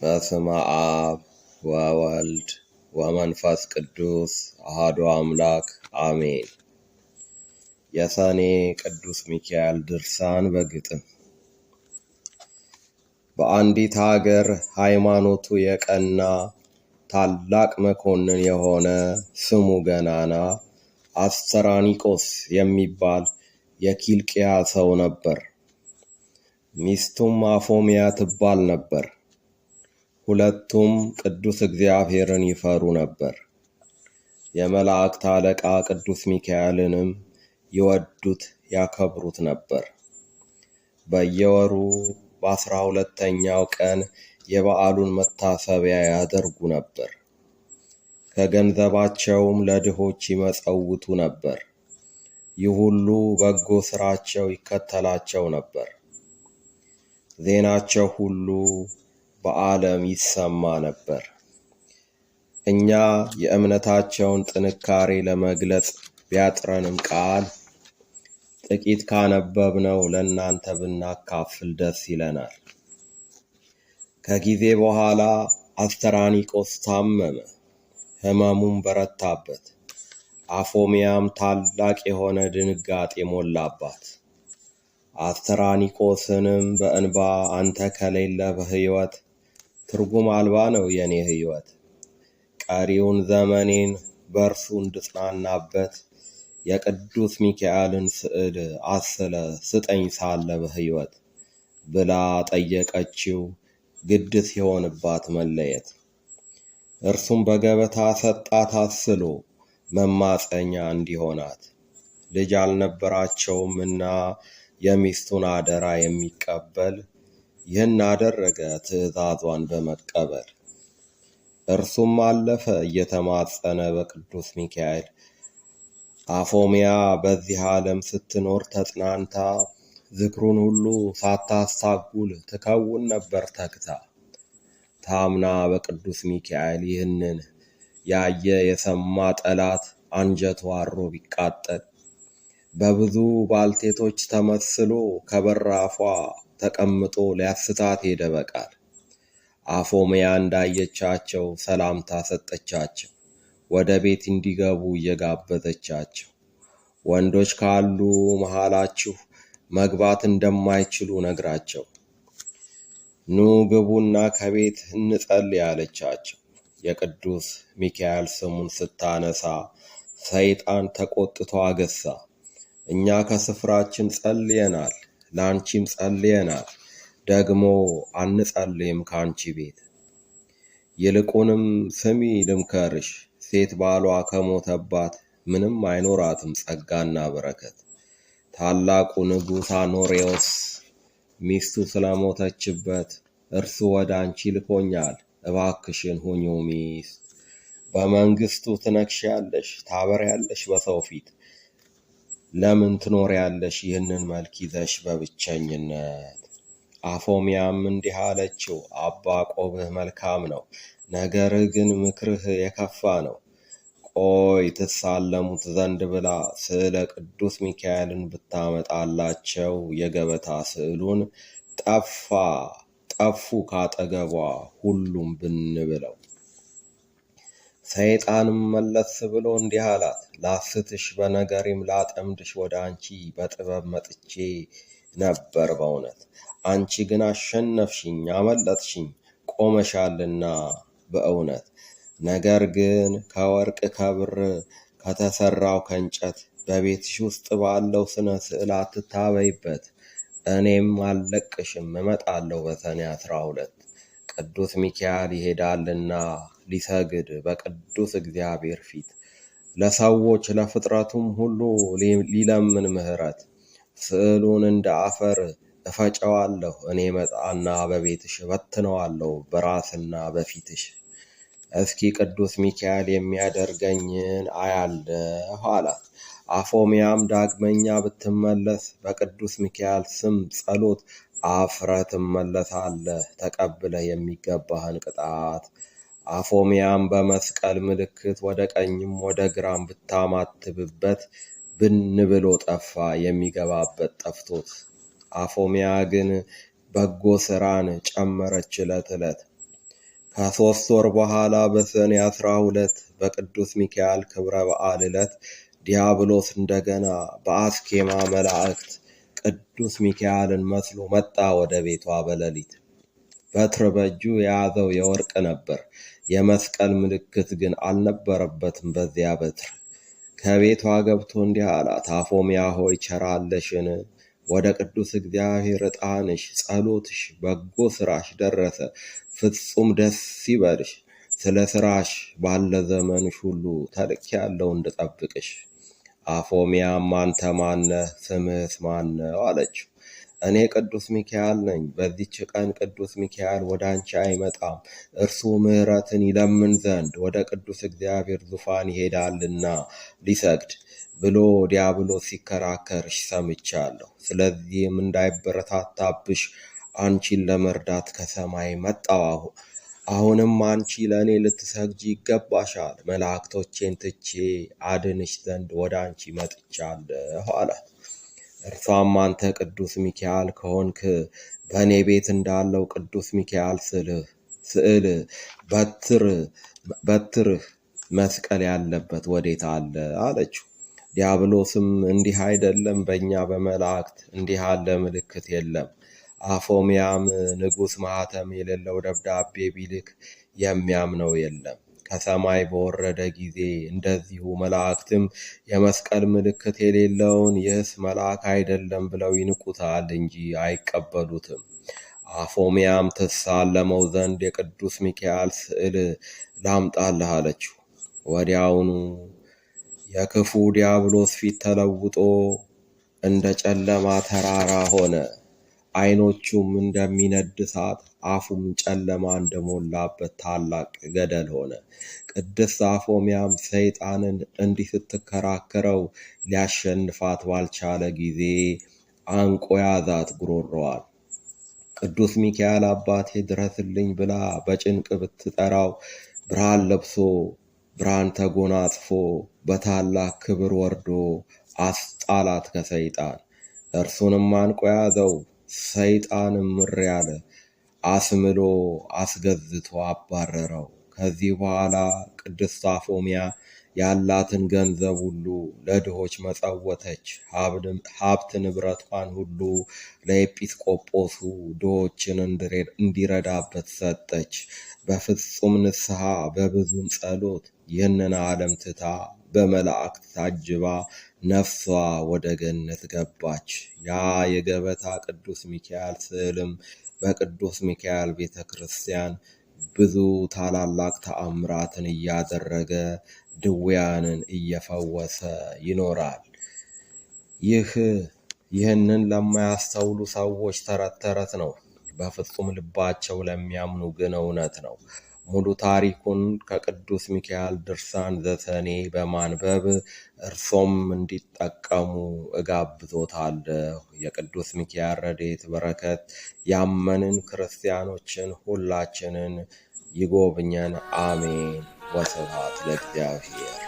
በስመ አብ ወወልድ ወመንፈስ ቅዱስ አሐዱ አምላክ አሜን። የሰኔ ቅዱስ ሚካኤል ድርሳን በግጥም። በአንዲት ሀገር ሃይማኖቱ የቀና ታላቅ መኮንን የሆነ ስሙ ገናና አስተራኒቆስ የሚባል የኪልቅያ ሰው ነበር። ሚስቱም አፎሚያ ትባል ነበር። ሁለቱም ቅዱስ እግዚአብሔርን ይፈሩ ነበር። የመላእክት አለቃ ቅዱስ ሚካኤልንም ይወዱት ያከብሩት ነበር። በየወሩ በ12ኛው ቀን የበዓሉን መታሰቢያ ያደርጉ ነበር። ከገንዘባቸውም ለድሆች ይመጸውቱ ነበር። ይህ ሁሉ በጎ ሥራቸው ይከተላቸው ነበር። ዜናቸው ሁሉ በዓለም ይሰማ ነበር። እኛ የእምነታቸውን ጥንካሬ ለመግለጽ ቢያጥረንም ቃል ጥቂት ካነበብነው ለእናንተ ብናካፍል ደስ ይለናል። ከጊዜ በኋላ አስተራኒቆስ ታመመ። ሕመሙም በረታበት። አፎሚያም ታላቅ የሆነ ድንጋጤ ሞላባት። አስተራኒቆስንም በእንባ አንተ ከሌለ በሕይወት ትርጉም አልባ ነው የኔ ሕይወት፣ ቀሪውን ዘመኔን በእርሱ እንድጽናናበት የቅዱስ ሚካኤልን ስዕል አስለ ስጠኝ ሳለ በሕይወት ብላ ጠየቀችው። ግድ ሲሆንባት መለየት። እርሱም በገበታ ሰጣት አስሎ መማፀኛ እንዲሆናት። ልጅ አልነበራቸውምና የሚስቱን አደራ የሚቀበል ይህን አደረገ ትእዛዟን በመቀበል። እርሱም አለፈ እየተማጸነ በቅዱስ ሚካኤል። አፎሚያ በዚህ ዓለም ስትኖር ተጽናንታ ዝክሩን ሁሉ ሳታስታጉል ትከውን ነበር ተግታ። ታምና በቅዱስ ሚካኤል ይህንን ያየ የሰማ ጠላት አንጀቱ አሮ ቢቃጠል በብዙ ባልቴቶች ተመስሎ ከበራፏ ተቀምጦ ሊያስታት ሄደ በቃል። አፎሚያ እንዳየቻቸው ሰላምታ ሰጠቻቸው። ወደ ቤት እንዲገቡ እየጋበዘቻቸው ወንዶች ካሉ መሃላችሁ መግባት እንደማይችሉ ነግራቸው ኑ ግቡና ከቤት እንጸልይ አለቻቸው። የቅዱስ ሚካኤል ስሙን ስታነሳ ሰይጣን ተቆጥቶ አገሳ። እኛ ከስፍራችን ጸልየናል፣ ላንቺም ጸልየናል፣ ደግሞ አንጸልይም ካንቺ ቤት። ይልቁንም ስሚ ልምከርሽ፣ ሴት ባሏ ከሞተባት ምንም አይኖራትም ጸጋና በረከት። ታላቁ ንጉሥ አኖሬዎስ ሚስቱ ስለሞተችበት እርሱ ወደ አንቺ ልኮኛል። እባክሽን ሁኚው ሚስት፣ በመንግስቱ ትነግሻለሽ፣ ታበሪያለሽ በሰው ፊት። ለምን ትኖሪያለሽ ይህንን መልክ ይዘሽ በብቸኝነት? አፎሚያም እንዲህ አለችው፣ አባ ቆብህ መልካም ነው፣ ነገርህ ግን ምክርህ የከፋ ነው። ቆይ ትሳለሙት ዘንድ ብላ ስዕለ ቅዱስ ሚካኤልን ብታመጣላቸው የገበታ ስዕሉን ጠፉ ካጠገቧ ሁሉም ብን ብለው። ሰይጣንም መለስ ብሎ እንዲህ አላት፣ ላስትሽ በነገሬም ላጠምድሽ ወደ አንቺ በጥበብ መጥቼ ነበር በእውነት። አንቺ ግን አሸነፍሽኝ፣ አመለጥሽኝ፣ ቆመሻልና በእውነት። ነገር ግን ከወርቅ ከብር ከተሰራው ከእንጨት በቤትሽ ውስጥ ባለው ስነ ስዕል አትታበይበት። እኔም አልለቅሽም፣ እመጣለሁ በሰኔ 12 ቅዱስ ሚካኤል ይሄዳልና ሊሰግድ በቅዱስ እግዚአብሔር ፊት ለሰዎች ለፍጥረቱም ሁሉ ሊለምን ምሕረት። ስዕሉን እንደ አፈር እፈጨዋለሁ፣ እኔ መጣና በቤትሽ በትነዋለሁ በራስና በፊትሽ። እስኪ ቅዱስ ሚካኤል የሚያደርገኝን አያለሁ አላት። አፎሚያም ዳግመኛ ብትመለስ በቅዱስ ሚካኤል ስም ጸሎት አፍረህ ትመለሳለህ፣ ተቀብለህ የሚገባህን ቅጣት። አፎሚያም በመስቀል ምልክት ወደ ቀኝም ወደ ግራም ብታማትብበት ብን ብሎ ጠፋ፣ የሚገባበት ጠፍቶት። አፎሚያ ግን በጎ ሥራን ጨመረች ዕለት ዕለት። ከ3 ወር በኋላ በሰኔ 12 በቅዱስ ሚካኤል ክብረ በዓል ዕለት ዲያብሎስ እንደገና በአስኬማ መላእክት ቅዱስ ሚካኤልን መስሎ መጣ ወደ ቤቷ በሌሊት። በትር በእጁ የያዘው የወርቅ ነበር። የመስቀል ምልክት ግን አልነበረበትም በዚያ በትር። ከቤቷ ገብቶ እንዲህ አላት፣ አፎምያ ሆይ ቸራለሽን? ወደ ቅዱስ እግዚአብሔር ዕጣንሽ፣ ጸሎትሽ፣ በጎ ሥራሽ ደረሰ። ፍጹም ደስ ይበልሽ። ስለ ሥራሽ ባለ ዘመንሽ ሁሉ ተልኬያለሁ እንድጠብቅሽ። አፎምያም አንተ ማነህ? ስምህስ ማነው? አለችው። እኔ ቅዱስ ሚካኤል ነኝ። በዚች ቀን ቅዱስ ሚካኤል ወደ አንቺ አይመጣም፣ እርሱ ምሕረትን ይለምን ዘንድ ወደ ቅዱስ እግዚአብሔር ዙፋን ይሄዳልና ሊሰግድ ብሎ ዲያብሎስ ሲከራከርሽ ሰምቻለሁ። ስለዚህም እንዳይበረታታብሽ አንቺን ለመርዳት ከሰማይ መጣሁ። አሁንም አንቺ ለእኔ ልትሰግጂ ይገባሻል። መላእክቶቼን ትቼ አድንሽ ዘንድ ወደ አንቺ መጥቻለሁ አላት። እርሷም አንተ ቅዱስ ሚካኤል ከሆንክ በእኔ ቤት እንዳለው ቅዱስ ሚካኤል ስዕል በትርህ መስቀል ያለበት ወዴት አለ? አለችው። ዲያብሎስም እንዲህ አይደለም፣ በእኛ በመላእክት እንዲህ ያለ ምልክት የለም። አፎምያም ንጉሥ ማኅተም የሌለው ደብዳቤ ቢልክ የሚያምነው የለም። ከሰማይ በወረደ ጊዜ እንደዚሁ መላእክትም የመስቀል ምልክት የሌለውን ይህስ መልአክ አይደለም ብለው ይንቁታል እንጂ አይቀበሉትም። አፎምያም ትሳለመው ዘንድ የቅዱስ ሚካኤል ስዕል ላምጣልህ አለችው። ወዲያውኑ የክፉ ዲያብሎስ ፊት ተለውጦ እንደ ጨለማ ተራራ ሆነ። ዓይኖቹም እንደሚነድ እሳት፣ አፉም ጨለማ እንደሞላበት ታላቅ ገደል ሆነ። ቅድስት አፎምያም ሰይጣንን እንዲህ ስትከራከረው ሊያሸንፋት ባልቻለ ጊዜ አንቆ ያዛት ጉሮሮዋን። ቅዱስ ሚካኤል አባቴ ድረስልኝ ብላ በጭንቅ ብትጠራው ብርሃን ለብሶ ብርሃን ተጎናጽፎ በታላቅ ክብር ወርዶ አስጣላት ከሰይጣን። እርሱንም አንቆ ያዘው። ሰይጣንም ምር ያለ አስምሎ አስገዝቶ አባረረው። ከዚህ በኋላ ቅድስት አፎምያ ያላትን ገንዘብ ሁሉ ለድሆች መጸወተች። ሀብት ንብረቷን ሁሉ ለኤጲስቆጶሱ ድሆችን እንዲረዳበት ሰጠች። በፍጹም ንስሐ በብዙም ጸሎት ይህንን ዓለም ትታ በመላእክት ታጅባ ነፍሷ ወደ ገነት ገባች። ያ የገበታ ቅዱስ ሚካኤል ስዕልም በቅዱስ ሚካኤል ቤተ ክርስቲያን ብዙ ታላላቅ ተአምራትን እያደረገ ድውያንን እየፈወሰ ይኖራል። ይህንን ለማያስተውሉ ሰዎች ተረት ተረት ነው። በፍጹም ልባቸው ለሚያምኑ ግን እውነት ነው። ሙሉ ታሪኩን ከቅዱስ ሚካኤል ድርሳን ዘሰኔ በማንበብ እርሶም እንዲጠቀሙ እጋብዞታለሁ። የቅዱስ ሚካኤል ረድኤት በረከት ያመንን ክርስቲያኖችን ሁላችንን ይጎብኘን። አሜን። ወስብሐት ለእግዚአብሔር።